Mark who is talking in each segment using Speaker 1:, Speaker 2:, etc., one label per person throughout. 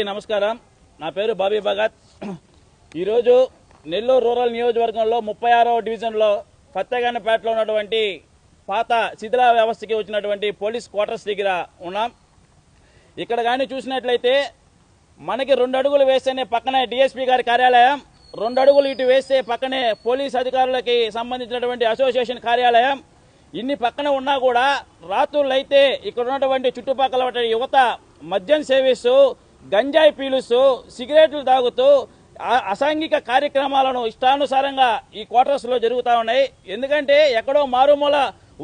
Speaker 1: నమస్కారం. నా పేరు బాబీ భగత్. ఈరోజు నెల్లూరు రూరల్ నియోజకవర్గంలో 36వ డివిజన్లో ఫత్తేగన్నపేటలో ఉన్నటువంటి పాత శిథిల వ్యవస్థకి వచ్చినటువంటి పోలీస్ క్వార్టర్స్ దగ్గర ఉన్నాం. ఇక్కడ కానీ చూసినట్లయితే మనకి 2 అడుగులు వేస్తేనే పక్కనే డిఎస్పీ గారి కార్యాలయం, 2 అడుగులు ఇటు వేస్తే పక్కనే పోలీస్ అధికారులకి సంబంధించినటువంటి అసోసియేషన్ కార్యాలయం. ఇన్ని పక్కన ఉన్నా కూడా రాత్రులైతే ఇక్కడ ఉన్నటువంటి చుట్టుపక్కల యువత మద్యం సేవిస్తూ, గంజాయి పీలుస్తూ, సిగరెట్లు తాగుతూ అసాంఘిక కార్యక్రమాలను ఇష్టానుసారంగా ఈ క్వార్టర్స్లో జరుగుతూ ఉన్నాయి. ఎందుకంటే ఎక్కడో మారుమూల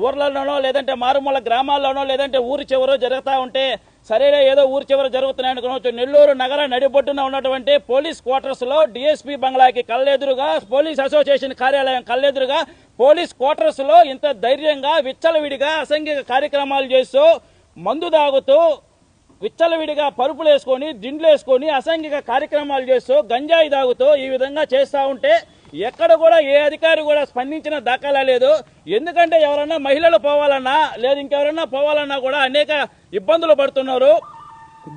Speaker 1: ఊర్లలోనో లేదంటే మారుమూల గ్రామాల్లోనో లేదంటే ఊరి చివరో జరుగుతూ ఉంటే సరేలే ఏదో ఊరి చివర జరుగుతున్నాయనుకోవచ్చు. నెల్లూరు నగర నడిబొడ్డున ఉన్నటువంటి పోలీస్ క్వార్టర్స్లో డిఎస్పీ బంగ్లాకి కళ్ళెదురుగా, పోలీస్ అసోసియేషన్ కార్యాలయం కళ్ళెదురుగా పోలీస్ క్వార్టర్స్లో ఇంత ధైర్యంగా విచ్చలవిడిగా అసాంఘిక కార్యక్రమాలు చేస్తూ, మందు తాగుతూ, విచ్చలవిడిగా పరుపులు వేసుకొని, దిండ్లు వేసుకొని అసాంఘిక కార్యక్రమాలు చేస్తూ, గంజాయి తాగుతూ ఈ విధంగా చేస్తూ ఉంటే ఎక్కడ కూడా ఏ అధికారి కూడా స్పందించిన దాఖలా లేదు. ఎందుకంటే ఎవరన్నా మహిళలు పోవాలన్నా లేదా ఇంకెవరన్నా పోవాలన్నా కూడా అనేక ఇబ్బందులు పడుతున్నారు.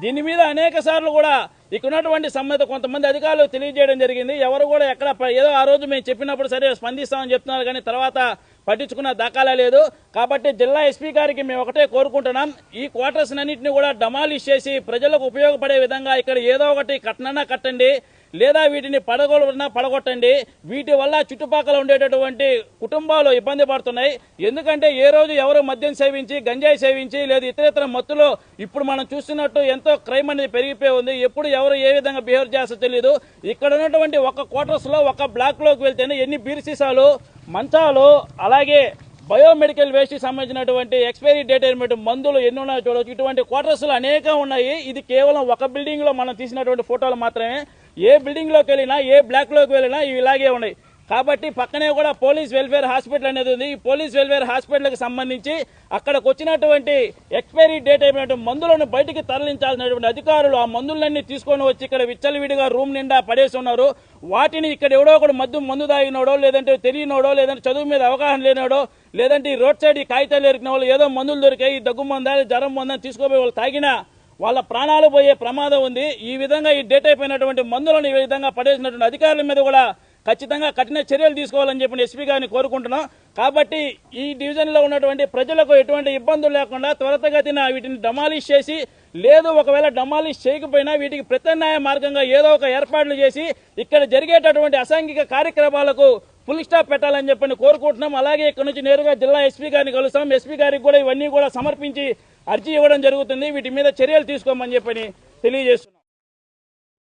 Speaker 1: దీని మీద అనేక సార్లు కూడా ఇక్కడ ఉన్నటువంటి సంబంధిత కొంతమంది అధికారులు తెలియజేయడం జరిగింది. ఎవరు కూడా ఎక్కడ ఏదో ఆ రోజు మేము చెప్పినప్పుడు సరే స్పందిస్తామని చెప్తున్నారు, కానీ తర్వాత పట్టించుకున్న దాఖలా లేదు. కాబట్టి జిల్లా ఎస్పీ గారికి మేము ఒకటే కోరుకుంటున్నాం, ఈ క్వార్టర్స్ అన్నింటినీ కూడా డమాలిష్ చేసి ప్రజలకు ఉపయోగపడే విధంగా ఇక్కడ ఏదో ఒకటి కట్టనన్నా కట్టండి, లేదా వీటిని పడగొట్టండి. వీటి వల్ల చుట్టుపక్కల ఉండేటటువంటి కుటుంబాలు ఇబ్బంది పడుతున్నాయి. ఎందుకంటే ఏ రోజు ఎవరు మద్యం సేవించి, గంజాయి సేవించి లేదా ఇతర మత్తులో ఇప్పుడు మనం చూస్తున్నట్టు ఎంతో క్రైమ్ అనేది పెరిగిపోయి ఉంది. ఎప్పుడు ఎవరు ఏ విధంగా బిహేవ్ చేస్తారో తెలియదు. ఇక్కడ ఉన్నటువంటి ఒక క్వార్టర్స్ లో ఒక బ్లాక్ లోకి వెళ్తేనే ఎన్ని బీర్ సీసాలు, మంచాలు, అలాగే బయోమెడికల్ వేస్ట్ సంబంధించినటువంటి ఎక్స్పైరీ డేట్ అయినటువంటి మందులు ఎన్ని ఉన్నాయో చూడవచ్చు. ఇటువంటి క్వార్టర్స్ అనేకం ఉన్నాయి. ఇది కేవలం ఒక బిల్డింగ్ లో మనం తీసినటువంటి ఫోటోలు మాత్రమే. ఏ బిల్డింగ్ లోకి వెళ్ళినా, ఏ బ్లాక్ లోకి వెళ్ళినా ఇవి ఇలాగే ఉన్నాయి. కాబట్టి పక్కనే కూడా పోలీస్ వెల్ఫేర్ హాస్పిటల్ అనేది ఉంది. ఈ పోలీస్ వెల్ఫేర్ హాస్పిటల్ కి సంబంధించి అక్కడికి వచ్చినటువంటి ఎక్స్పైరీ డేట్ అయినటువంటి మందులను బయటికి తరలించాల్సినటువంటి అధికారులు ఆ మందులన్నీ తీసుకొని వచ్చి ఇక్కడ విచ్చలవిడిగా రూమ్ నిండా పడేసి ఉన్నారు. వాటిని ఇక్కడ ఎవడో ఒకడు మందు తాగినోడో, లేదంటే తెలియనోడో, లేదంటే చదువు మీద అవగాహన లేనోడో, లేదంటే ఈ రోడ్ సైడ్ ఈ కాగితాలు ఎరికిన వాళ్ళు ఏదో మందులు దొరికాయి, దగ్గు మందా, జ్వరం మందని తీసుకోపోయి వాళ్ళు తాగినా వాళ్ళ ప్రాణాలు పోయే ప్రమాదం ఉంది. ఈ విధంగా ఈ డేట్ అయిపోయినటువంటి మందులను ఈ విధంగా పడేసినటువంటి అధికారుల మీద కూడా ఖచ్చితంగా కఠిన చర్యలు తీసుకోవాలని చెప్పి ఎస్పీ గారిని కోరుకుంటున్నాం. కాబట్టి ఈ డివిజన్ లో ఉన్నటువంటి ప్రజలకు ఎటువంటి ఇబ్బందులు లేకుండా త్వరితగతిన వీటిని డమాలిష్ చేసి, లేదు ఒకవేళ డమాలిష్ చేయకపోయినా వీటికి ప్రత్యామ్నాయ మార్గంగా ఏదో ఒక ఏర్పాట్లు చేసి ఇక్కడ జరిగేటటువంటి అసాంఘిక కార్యక్రమాలకు ఫుల్ స్టాప్ పెట్టాలని చెప్పని కోరుకుంటున్నాం. అలాగే ఇక్కడ నుంచి నేరుగా జిల్లా ఎస్పీ గారిని కలుస్తాం. ఎస్పీ గారికి కూడా ఇవన్నీ కూడా సమర్పించి అర్జీ ఇవ్వడం జరుగుతుంది. వీటి మీద చర్యలు తీసుకోమని చెప్పని తెలియజేస్తున్నాం.